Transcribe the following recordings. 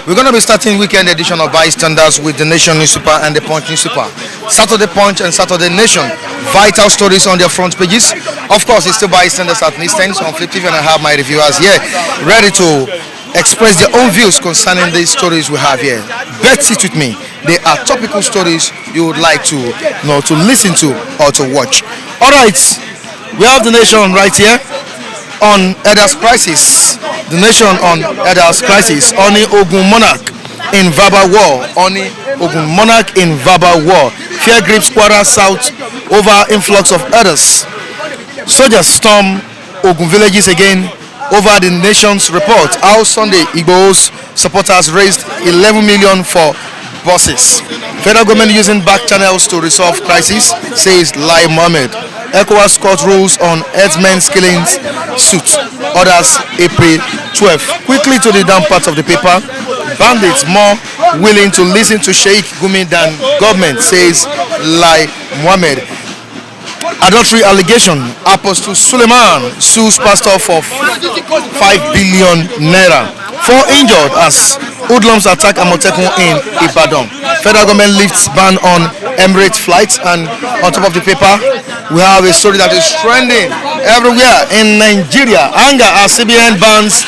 We're going to be starting weekend edition of Bystanders with the Nation newspaper and the Punch newspaper. Saturday Punch and Saturday Nation, vital stories on their front pages. Of course, it's still Bystanders at newsstands on Flip TV, and I have my reviewers here ready to express their own views concerning these stories we have here. Bet sit with me. They are topical stories you would like to to listen to or to watch. All right, we have the Nation right here on Elders Crisis. The Nation on Elders Crisis. Oni Ogun Monarch in verbal war. Oni Ogun Monarch in verbal war. Fear grips Kwara South over influx of elders. Soldiers storm Ogun villages again over the Nation's report. How Sunday Igboho'S supporters raised 11 million for buses. Federal government using back channels to resolve crisis, says Lai Mohammed. ECOWAS court rules on herdsmen's killings suit. Others April 12. Quickly to the down part of the paper. Bandits more willing to listen to Sheikh Gumi than government, says Lai Mohammed. Adultery allegation. Apostle Suleiman sues pastor for 5 billion naira. 4 injured as hoodlums attack Amotekun in Ibadan. Federal government lifts ban on Emirates flights, and on top of the paper we have a story that is trending everywhere in Nigeria. Anger as CBN bans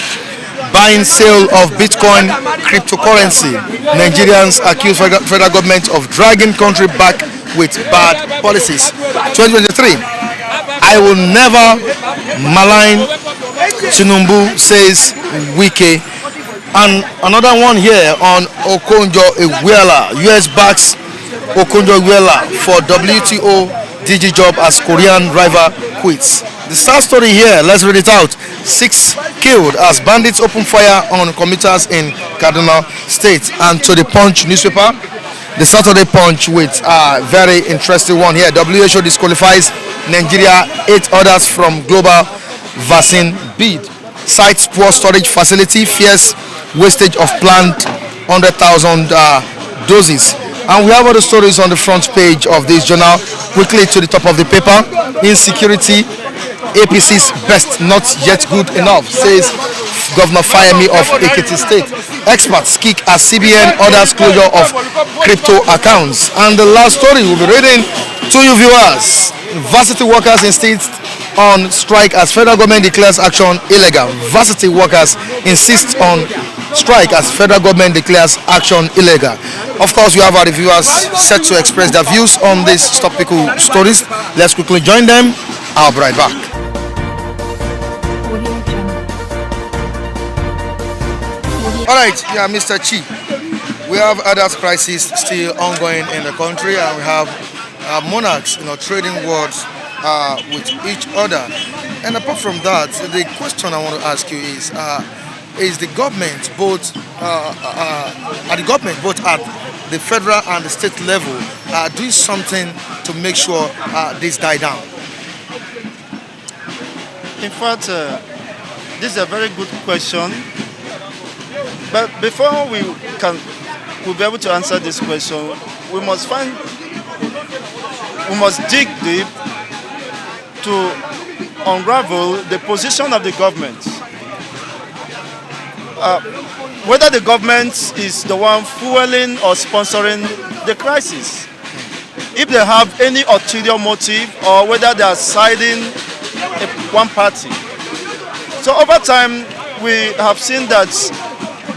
buying sale of Bitcoin cryptocurrency. Nigerians accuse federal government of dragging country back with bad policies. 2023, I will never malign Tinubu, says Wike. And another one here on Okonjo-Iweala. US backs Okonjo-Iweala for WTO DG job as Korean rival quits. The sad story here, let's read it out. 6 killed as bandits open fire on commuters in Kaduna State. And to the Punch newspaper, the Saturday Punch with a very interesting one here. WHO disqualifies Nigeria, 8 others from global vaccine bid. Cites poor storage facility, fears wastage of planned 100,000 doses. And we have other stories on the front page of this journal. Quickly to the top of the paper. Insecurity, APC's best, not yet good enough, says Governor Fayemi of Ekiti State. Experts kick as CBN orders closure of crypto accounts. And the last story we'll be reading to you viewers. Varsity workers insist on strike as federal government declares action illegal. Varsity workers insist on strike as federal government declares action illegal. Of course, we have our reviewers set to express their views on these topical stories. Let's quickly join them. I'll be right back. All right, yeah, Mr. Chi. We have Elders crisis still ongoing in the country, and we have monarchs, trading words with each other. And apart from that, the question I want to ask you is the government both at the federal and the state level doing something to make sure this die down? In fact, this is a very good question. But before we'll be able to answer this question, we must dig deep to unravel the position of the government. Whether the government is the one fueling or sponsoring the crisis, if they have any ulterior motive, or whether they are siding one party. So over time, we have seen that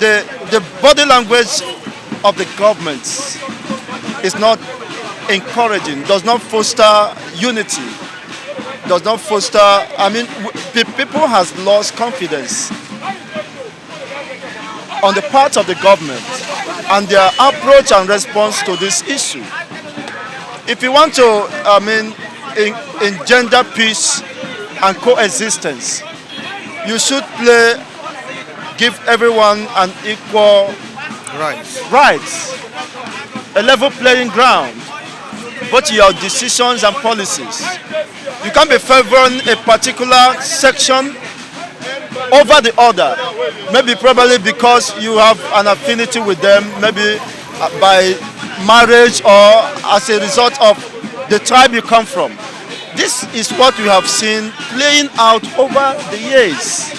the body language of the government is not encouraging, does not foster unity, does not foster, people has lost confidence on the part of the government and their approach and response to this issue. If you want to, engender peace and coexistence, you should give everyone an equal rights, a level playing ground, both your decisions and policies. You can't be favoring a particular section over the other, maybe probably because you have an affinity with them, maybe by marriage or as a result of the tribe you come from. This is what we have seen playing out over the years.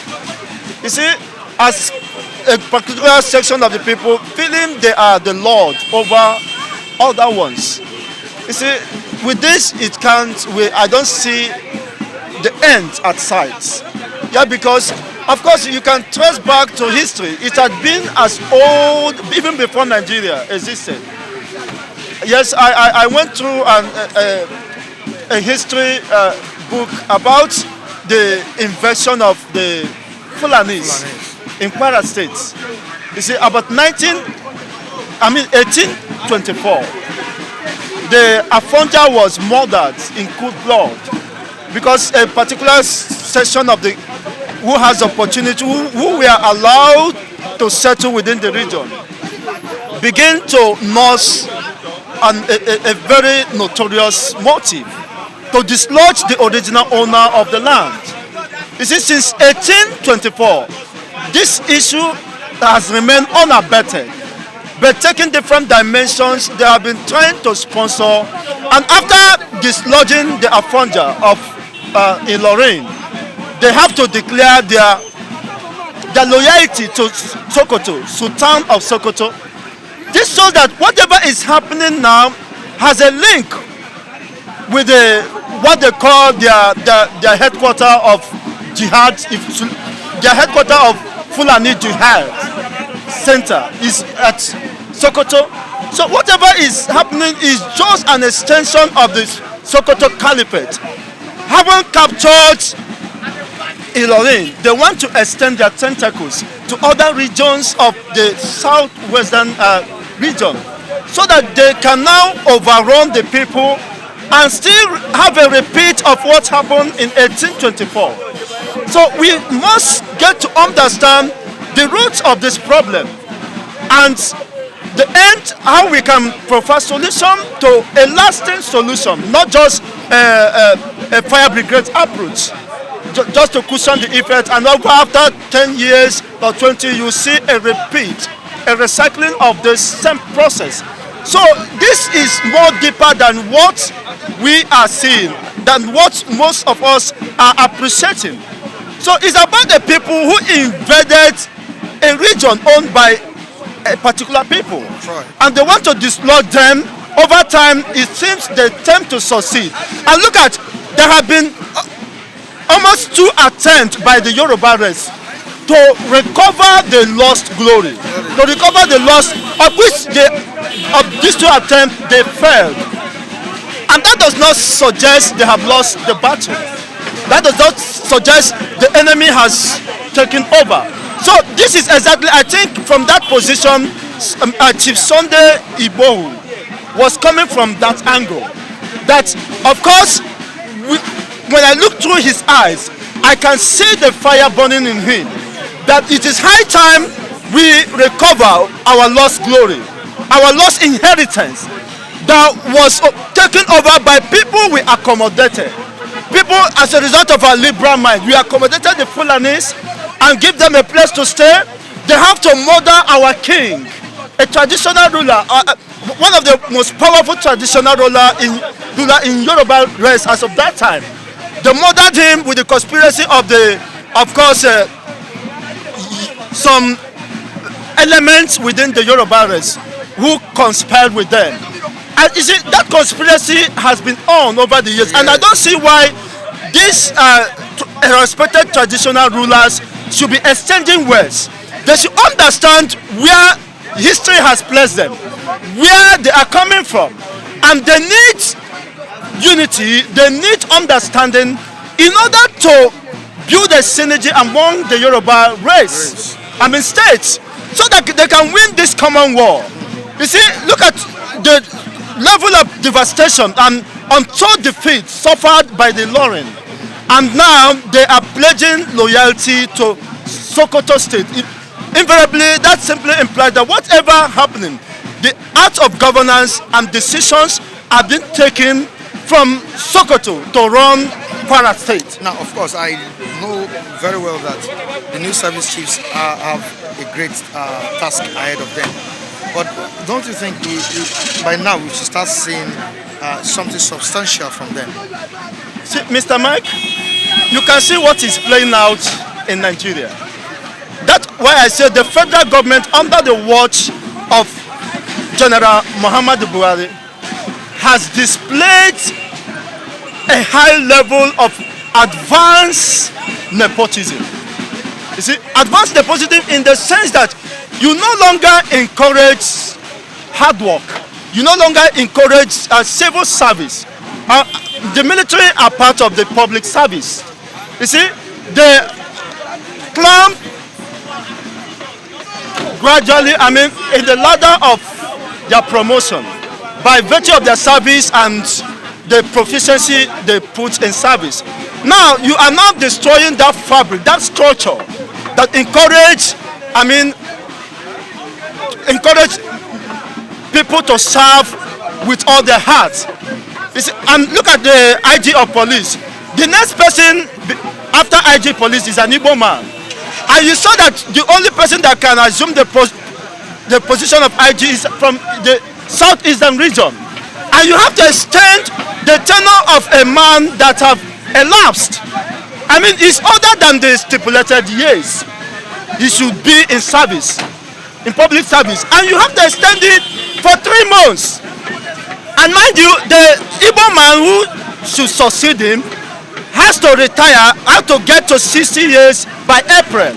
You see, as a particular section of the people feeling they are the Lord over other ones. You see, with this, it can't. I don't see the end at sight. Yeah, because of course you can trace back to history. It had been as old even before Nigeria existed. Yes, I went through a history book about the invasion of the Fulanis in Kwara State. You see, about 1824, the Afonja was murdered in cold blood because a particular section of the who has opportunity, who were allowed to settle within the region, begin to nurse a very notorious motive to dislodge the original owner of the land. You see, since 1824, this issue has remained unabated, but taking different dimensions. They have been trying to sponsor, and after dislodging the Afonja of Ilorin, they have to declare their loyalty to Sokoto, Sultan of Sokoto. This shows that whatever is happening now has a link with what they call their headquarter of jihad. Their headquarter of Fulani Jihad Center is at Sokoto. So whatever is happening is just an extension of the Sokoto Caliphate. Having captured Ilorin, they want to extend their tentacles to other regions of the southwestern region, so that they can now overrun the people and still have a repeat of what happened in 1824. So we must get to understand the roots of this problem and the end, how we can provide solution to a lasting solution, not just a fire brigade approach, just to cushion the effect, and after 10 years or 20 you see a repeat, a recycling of the same process. So this is more deeper than what we are seeing, than what most of us are appreciating. So it's about the people who invaded a region owned by a particular people, and they want to dislodge them. Over time, it seems they tend to succeed. And look at, there have been almost 2 attempts by the Yoruba race to recover the lost glory, to recover the lost, of which of these 2 attempts they failed. And that does not suggest they have lost the battle. That does not suggest the enemy has taken over. So this is exactly, I think, from that position, Chief Sunday Igboho was coming from that angle. That, of course, when I look through his eyes, I can see the fire burning in him. That it is high time we recover our lost glory, our lost inheritance that was taken over by people we accommodated. People, as a result of our liberal mind, we accommodated the Fulanis and give them a place to stay. They have to murder our king, a traditional ruler, one of the most powerful traditional ruler in Yoruba race as of that time. They murdered him with the conspiracy of some elements within the Yoruba race who conspired with them. And you see, that conspiracy has been on over the years, and I don't see why these respected traditional rulers should be extending west. They should understand where history has placed them, where they are coming from, and they need unity, they need understanding in order to build a synergy among the Yoruba race, states, so that they can win this common war. You see, look at the level of devastation and untold defeat suffered by the Ilorin, and now they are pledging loyalty to Sokoto State. Invariably, that simply implies that whatever happening, the art of governance and decisions are being taken from Sokoto to run Kwara State. Now, of course, I know very well that the new service chiefs have a great task ahead of them. But don't you think by now we should start seeing something substantial from them? See, Mr. Mike, you can see what is playing out in Nigeria. That why I say the federal government under the watch of General Muhammadu Buhari has displayed a high level of advanced nepotism. You see, advanced nepotism in the sense that you no longer encourage hard work. You no longer encourage civil service. The military are part of the public service. You see, they climb gradually, in the ladder of their promotion by virtue of their service and the proficiency they put in service. Now, you are now destroying that fabric, that structure that encourage people to serve with all their hearts. And look at the IG of police. The next person after IG police is an Igbo man. And you saw that the only person that can assume the position of IG is from the southeastern region. And you have to extend the tenure of a man that have elapsed. It's older than the stipulated years. He should be in service, in public service. And you have to extend it for 3 months. And mind you, the Igbo man who should succeed him has to retire, has to get to 60 years by April.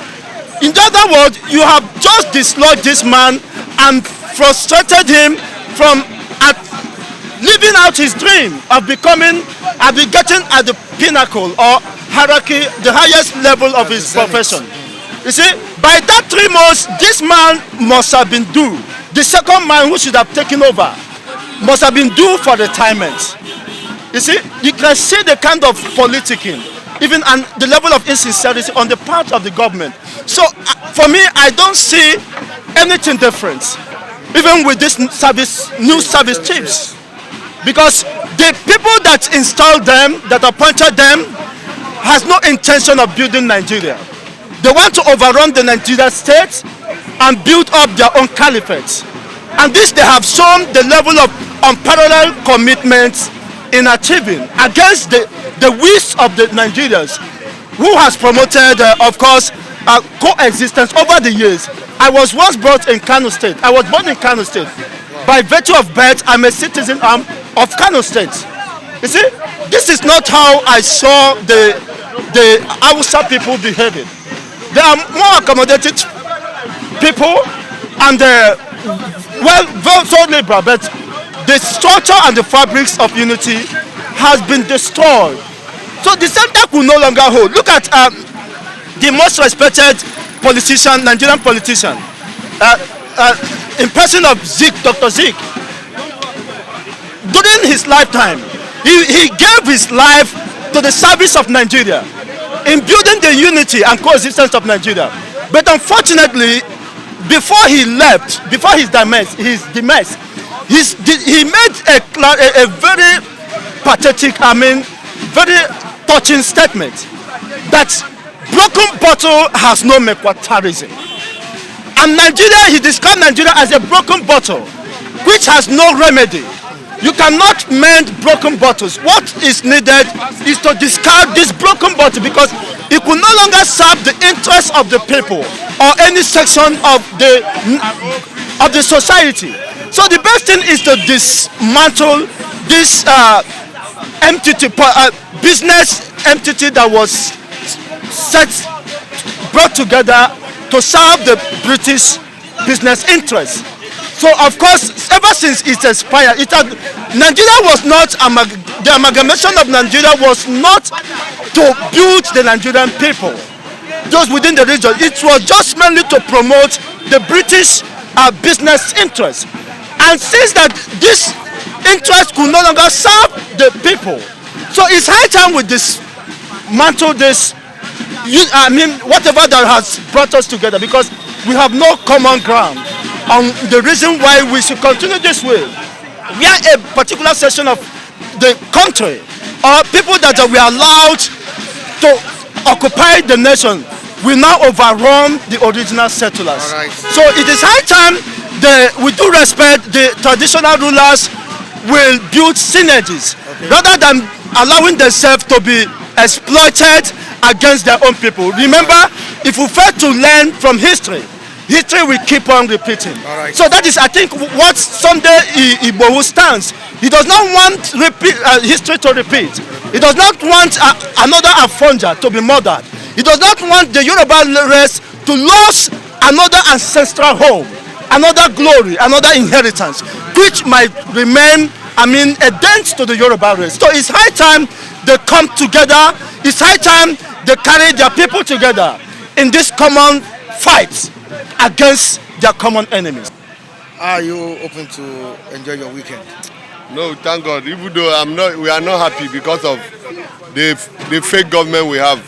In other words, you have just dislodged this man and frustrated him from living out his dream of getting at the pinnacle or hierarchy, the highest level of his profession. You see, by that 3 months, this man must have been due. The second man who should have taken over must have been due for retirement. You see, you can see the kind of politicking, even and the level of insincerity on the part of the government. So, for me, I don't see anything different, even with this new service chiefs. Because the people that installed them, that appointed them, has no intention of building Nigeria. They want to overrun the Nigeria state and build up their own caliphate. And this they have shown the level of unparalleled commitment in achieving against the wish of the Nigerians, who has promoted, of course, coexistence over the years. I was once brought in Kano State. I was born in Kano State. By virtue of birth, I'm a citizen of Kano State. You see, this is not how I saw the Hausa people behaving. They are more accommodated people and so liberal, but the structure and the fabrics of unity has been destroyed. So the center could no longer hold. Look at the most respected politician, Nigerian politician, in person of Zik, Dr. Zik. During his lifetime, he gave his life to the service of Nigeria in building the unity and coexistence of Nigeria. But unfortunately, before he left, before his demise, he made a very pathetic, very touching statement that broken bottle has no mequatarism. And Nigeria, he described Nigeria as a broken bottle which has no remedy. You cannot mend broken bottles. What is needed is to discard this broken bottle, because it could no longer serve the interests of the people or any section of the society. So the best thing is to dismantle this business entity that was brought together to serve the British business interests. So of course, ever since it expired, Nigeria was not, the amalgamation of Nigeria was not to build the Nigerian people, those within the region. It was just mainly to promote the British business interests. And since that this interest could no longer serve the people, so it's high time we dismantle this, whatever that has brought us together, because we have no common ground on the reason why we should continue this way. We are a particular section of the country, or people that were allowed to occupy the nation will now overrun the original settlers. Right. So it is high time we do respect the traditional rulers will build synergies, rather than allowing themselves to be exploited against their own people. Remember, If we fail to learn from history, history will keep on repeating. Right. So that is, I think, what Sunday Igboho stands. He does not want history to repeat. He does not want another Afonja to be murdered. He does not want the Yoruba race to lose another ancestral home, another glory, another inheritance, which might remain, a dent to the Yoruba race. So it's high time they come together. It's high time they carry their people together in this common fight against their common enemies. Are you open to enjoy your weekend? No, thank God. Even though we are not happy because of the fake government we have.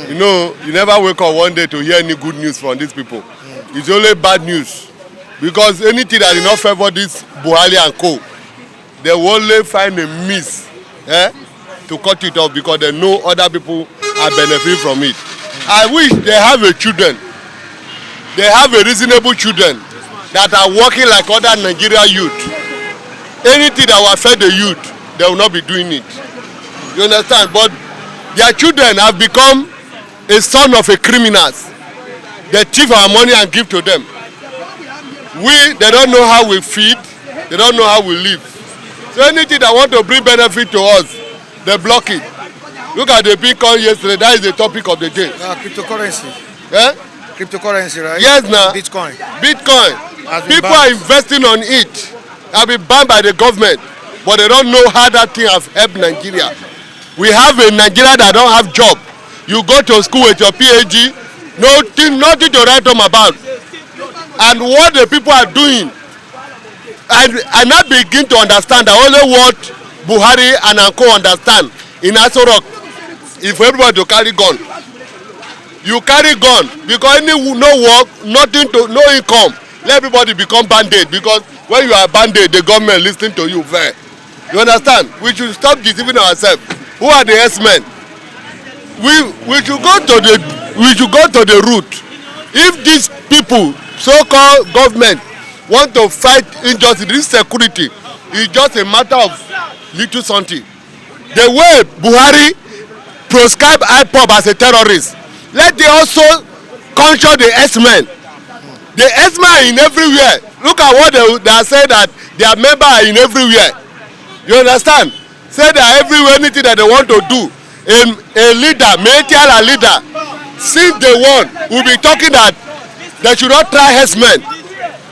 You know, you never wake up one day to hear any good news from these people. It's only bad news. Because anything that is not favor this Buhari and co, they will only find a miss to cut it off because they know other people are benefiting from it. I wish they have a children. They have a reasonable children that are working like other Nigerian youth. Anything that will affect the youth, they will not be doing it. You understand? But their children have become a son of a criminals. They thief our money and give to them. They don't know how we feed. They don't know how we live. So anything that want to bring benefit to us, they block it. Look at the Bitcoin yesterday. That is the topic of the day. Cryptocurrency. Cryptocurrency, right? Yes, now. Bitcoin. People are investing on it. Have been banned by the government, but they don't know how that thing has helped Nigeria. We have a Nigeria that don't have job. You go to school with your PhD, nothing to write home about. And what the people are doing, and I begin to understand that only what Buhari and Anko understand in Aso Rock, if everybody to carry gun. You carry gun because no work, no income. Let everybody become bandit because when you are bandit, the government listen to you very. You understand? We should stop deceiving ourselves. Who are the S-men? We should go to the root. If these people, so-called government, want to fight injustice, this security is just a matter of little something. The way Buhari proscribe IPOB as a terrorist, let they also control the S-men. The S-men are in everywhere. Look at what they are saying that their members are in everywhere. You understand? Say they are everywhere, anything that they want to do. A leader, military leader, since day one, will be talking that they should not try S-men.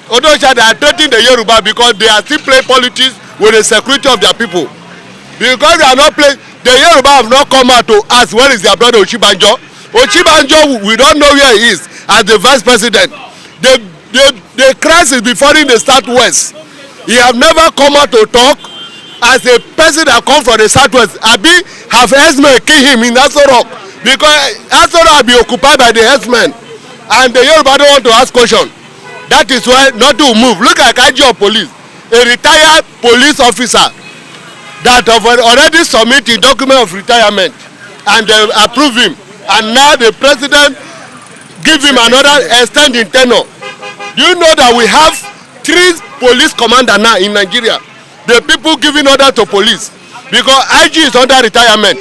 Ondo they are threatening the Yoruba because they are still playing politics with the security of their people. Because they are not playing, the Yoruba have not come out to ask where is their brother Oshibanjo. Oshibanjo, we don't know where he is as the vice president. The crisis before in the southwest. He have never come out to talk as a person that come from the southwest. Abi have herdsmen kill him in Aso Rock because Aso Rock be occupied by the herdsmen, and the Yoruba don't want to ask question. That is why not to move. Look at Kaji police, a retired police officer that have already submitted document of retirement, and they approve him, and now the president give him another extending tenure. Do you know that we have 3 police commanders now in Nigeria? The people giving order to police because IG is under retirement.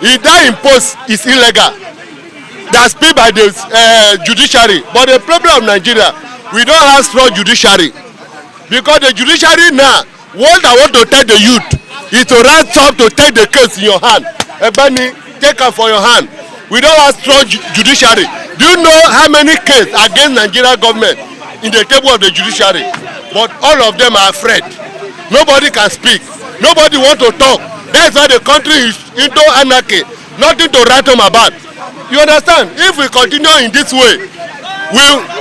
If that imposed is illegal. That's paid by the judiciary. But the problem of Nigeria, we don't have strong judiciary because the judiciary now, what I want to tell the youth is to rise up to take the case in your hand. Ebani, take it for your hand. We don't have strong judiciary. Do you know how many cases against Nigeria government in the table of the judiciary? But all of them are afraid. Nobody can speak. Nobody want to talk. That's why the country is into anarchy. Nothing to write home about. You understand? If we continue in this way,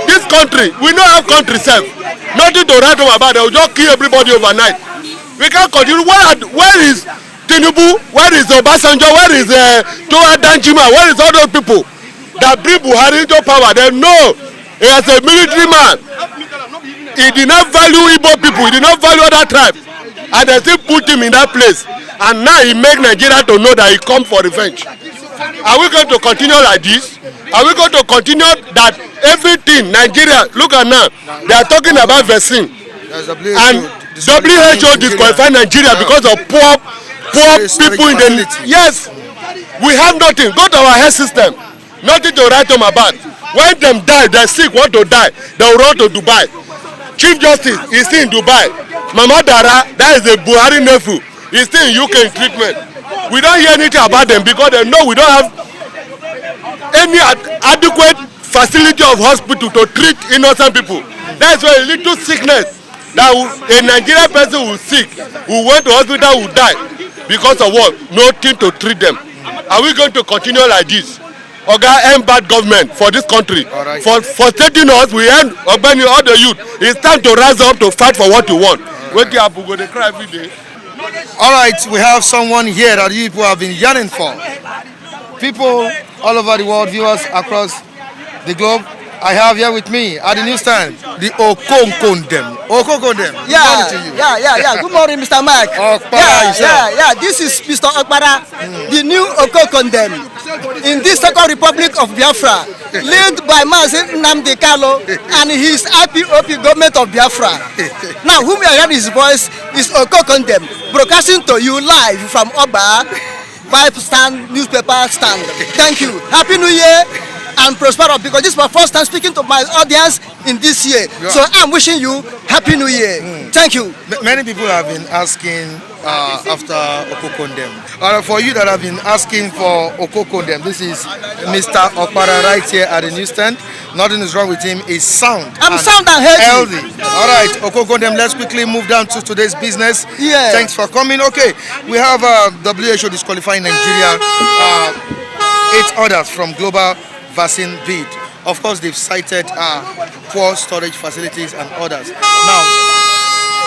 this country, we don't have country self. Nothing to write home about. They will just kill everybody overnight. We can't continue. Where is Tinubu? Where is Obasanjo? Where is Towa Danjima? Where is all those people that bring Buhari into power? They know he is a military man. He did not value Igbo people. He did not value other tribes. And they still put him in that place. And now he make Nigeria to know that he come for revenge. Are we going to continue like this? Are we going to continue that everything Nigeria, look at now, they are talking about vaccine. And WHO disqualified Nigeria because of poor people in the... Yes, we have nothing. Go to our health system. Nothing to write home about. When them die, they're sick, want to die, they will run to Dubai. Chief Justice is still in Dubai. Mama Dara, that is a Buhari nephew, is still in UK in treatment. We don't hear anything about them because they know we don't have any adequate facility of hospital to treat innocent people. That's why a little sickness that a Nigerian person will sick, who went to hospital will die because of what? Nothing to treat them. Are we going to continue like this? Oga, end bad government for this country. Right. For taking us, we end Ogbeni, all the youth. It's time to rise up to fight for what you want. Wake up, we go to cry every day. All right, we have someone here that you people have been yearning for. People all over the world, viewers across the globe. I have here with me at the newsstand the Okokondem. Okokondem. Yeah. Good morning, Mr. Mark. This is Mr. Okpara, the new Okokondem in this Second Republic of Biafra, led by Mazen Nnamdi Kanu and his IPOP government of Biafra. Now, whom you hear his voice is Okokondem, broadcasting to you live from Oba, Vibe Stand, newspaper stand. Thank you. Happy New Year. And prosperous, because this is my first time speaking to my audience in this year. Yeah. So I'm wishing you Happy New Year. Thank you. Many people have been asking after Okokondem. For you that have been asking for Okokondem, this is Mr. Okpara right here at the newsstand. Nothing is wrong with him. He's sound. I'm sound and healthy. All right, Okokondem, let's quickly move down to today's business. Yeah. Thanks for coming. Okay, we have WHO disqualifying Nigeria. 8 others from global vaccine bid. Of course, they've cited poor storage facilities and others. Now,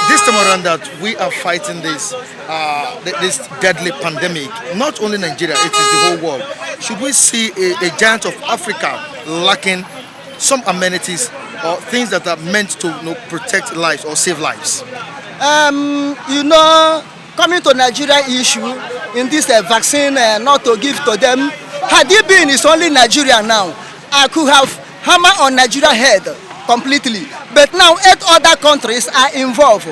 this time around that we are fighting this deadly pandemic, not only Nigeria, it is the whole world. Should we see a giant of Africa lacking some amenities or things that are meant to protect lives or save lives? Coming to Nigeria issue in this vaccine, not to give to them. Had it been it's only Nigeria now, I could have hammered on Nigeria head completely. But now 8 other countries are involved,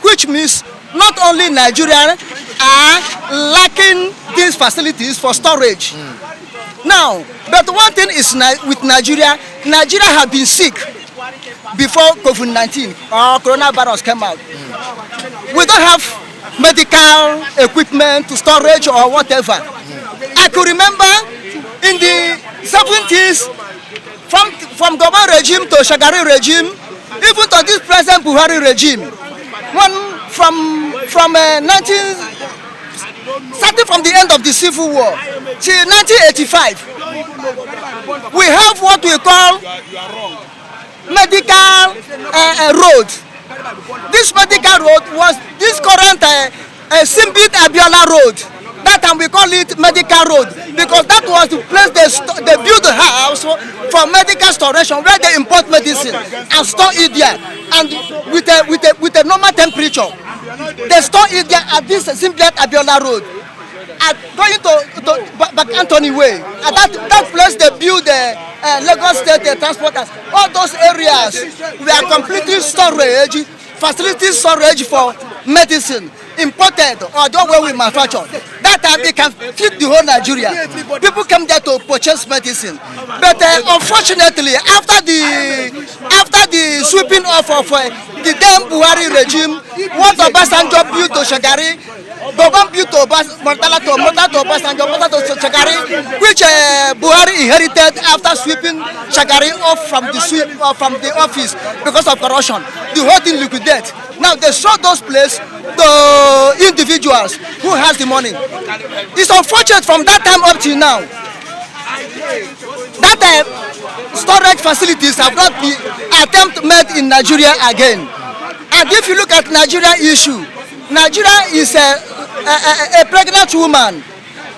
which means not only Nigeria are lacking these facilities for storage. Now, but one thing is with Nigeria have been sick before COVID-19 or coronavirus came out. We don't have medical equipment to storage or whatever. I could remember in the 70s, from Gowon regime to Shagari regime, even to this present Buhari regime, starting from the end of the Civil War till 1985, we have what we call medical road. This medical road was this current Simbit Abiola road. That time we call it medical road because that was the place they built a house for medical storage where they import medicine and store it there, and with a normal temperature. They store it there at this Simbit Abiola road. At going to Back Anthony Way, at that place they build the Lagos State transporters. All those areas were completely storage, facility storage for medicine, imported or the way we manufacture. That time they can feed the whole Nigeria. People come there to purchase medicine. But unfortunately, after the sweeping off of the damn Buhari regime, what Obasanjo built to Shagari, Gowon built to Murtala to Obasanjo, to Shagari, which Buhari inherited after sweeping Shagari off from the office because of corruption. The whole thing liquidated. Now they sold those places to individuals who has the money. It's unfortunate from that time up till now that storage facilities have not been made in Nigeria again. And if you look at Nigeria issue, Nigeria is a pregnant woman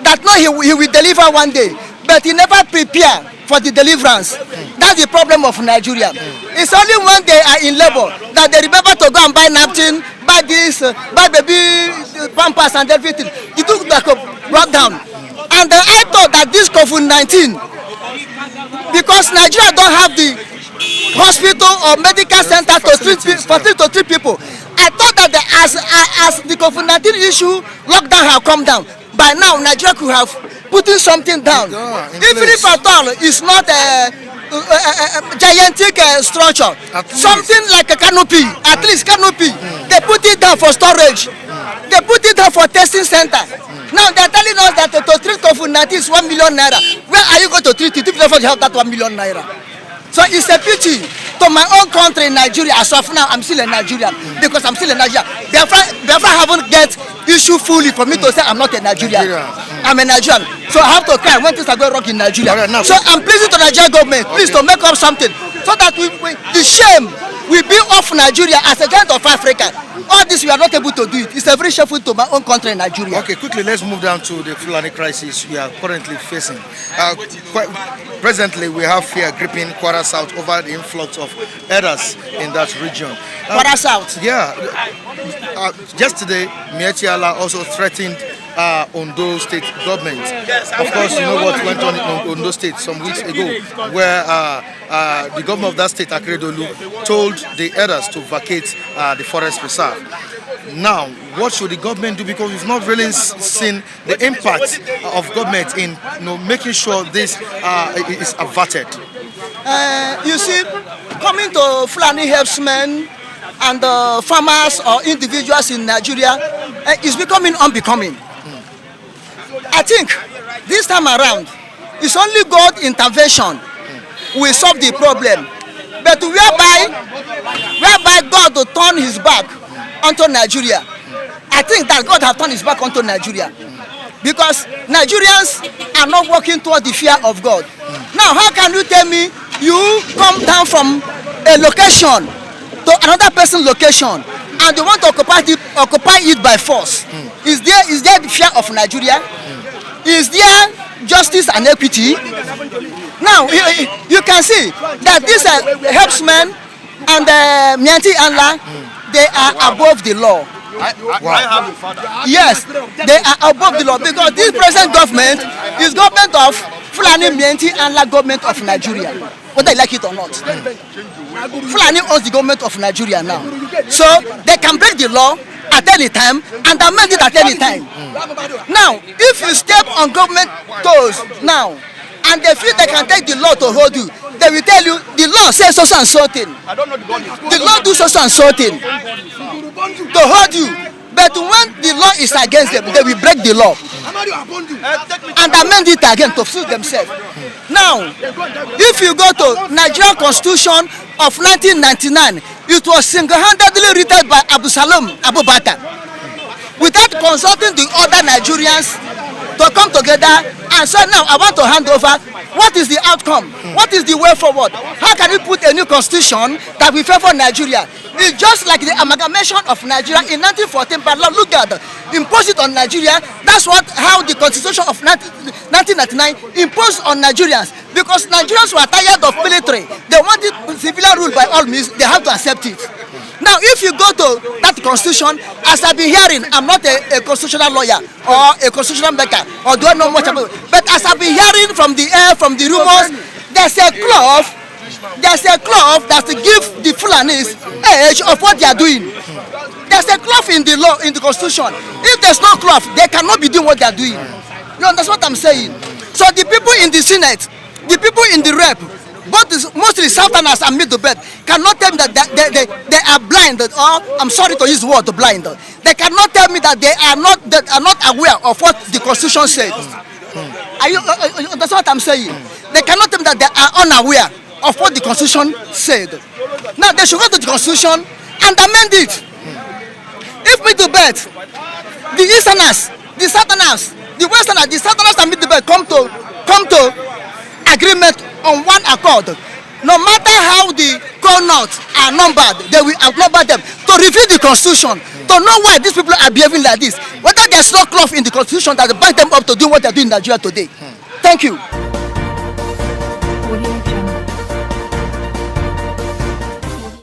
that he will deliver one day, but he never prepare for the deliverance. That's the problem of Nigeria. It's only when they are in labor that they remember to go and buy napkin, buy this, buy baby pampers and everything. It took like a breakdown. And I thought that this COVID-19, because Nigeria don't have the hospital or medical center to treat people, I thought that as the COVID-19 issue, lockdown have come down, by now Nigeria could have putting something down. Even if at all it's not a gigantic structure, something like a canopy, at least canopy, they put it down for storage, they put it down for testing center. Now they're telling us that to treat COVID-19 is 1 million naira. Where are you going to treat it if you don't have that 1 million naira? So it's a pity to my own country, Nigeria. As of now, I'm still a Nigerian because I'm still a Nigerian. Therefore, I haven't get issue fully for me to say I'm not a Nigerian. I'm a Nigerian. So I have to cry when things are going wrong in Nigeria. So I'm pleasing to the Nigerian government, please, to make up something so that the shame will be off Nigeria as a giant of Africa. All this we are not able to do it. It's a very shameful to my own country, Nigeria. Okay, quickly, let's move down to the Fulani crisis we are currently facing. Presently, we have fear gripping Kwara South over the influx of herders in that region. Kwara South? Yeah. Yesterday, Miyetti Allah also threatened Ondo state government. Of course, you know what went on in Ondo state some weeks ago, where the governor of that state, Akeredolu, told the herders to vacate the forest reserve. Now, what should the government do? Because we've not really seen the impact of government in making sure this is averted. You see, coming to Fulani herdsmen and farmers or individuals in Nigeria is becoming unbecoming. I think this time around, it's only God intervention will solve the problem. But whereby God will turn his back onto Nigeria, I think that God has turned his back onto Nigeria. Because Nigerians are not working toward the fear of God. Now, how can you tell me you come down from a location to another person's location and you want to occupy it by force? Is there the fear of Nigeria? Is there justice and equity? Now, you can see that these herdsmen and Miyetti Allah, they are above the law. Yes, they are above the law because this present government is government of Fulani Miyetti Allah, government of Nigeria, whether you like it or not. Fulani owns the government of Nigeria now. So they can break the law at any time and amend it at any time. Now, if you step on government toes now and they feel they can take the law to hold you, they will tell you the law says so and so thing. The law do so and so thing to hold you. But when the law is against them, they will break the law and amend it again to suit themselves. Now, if you go to Nigerian Constitution of 1999, it was single-handedly written by Abdulsalam Abubakar, without consulting the other Nigerians to come together and say, now I want to hand over. What is the outcome? What is the way forward? How can we put a new constitution that will favor Nigeria? It's just like the amalgamation of Nigeria in 1914, but look at it, imposed it on Nigeria. That's how the constitution of 1999 imposed on Nigerians, because Nigerians were tired of military. They wanted civilian rule by all means. They have to accept it. Now, if you go to that constitution, as I've been hearing, I'm not a constitutional lawyer or a constitutional maker, or do I know much about it, but as I've been hearing from the air, from the rumors, there's a clause that give the Fulanis age of what they are doing. There's a clause in the law, in the constitution. If there's no clause, they cannot be doing what they are doing. You understand what I'm saying? So the people in the Senate, the people in the rep, both mostly Southerners and middle belt, cannot tell me that they are blind, or I'm sorry to use the word blind. They cannot tell me that they are not aware of what the constitution said. That's what I'm saying. They cannot tell me that they are unaware of what the constitution said. Now they should go to the constitution and amend it. If middle belt, the Easterners, the Southerners, the Westerners, the Southerners and middle belt come to agreement on one accord, no matter how the co-notes are numbered, they will outnumber them to review the constitution, to know why these people are behaving like this, whether there's no clause in the constitution that bind them up to do what they're doing in Nigeria today. Thank you.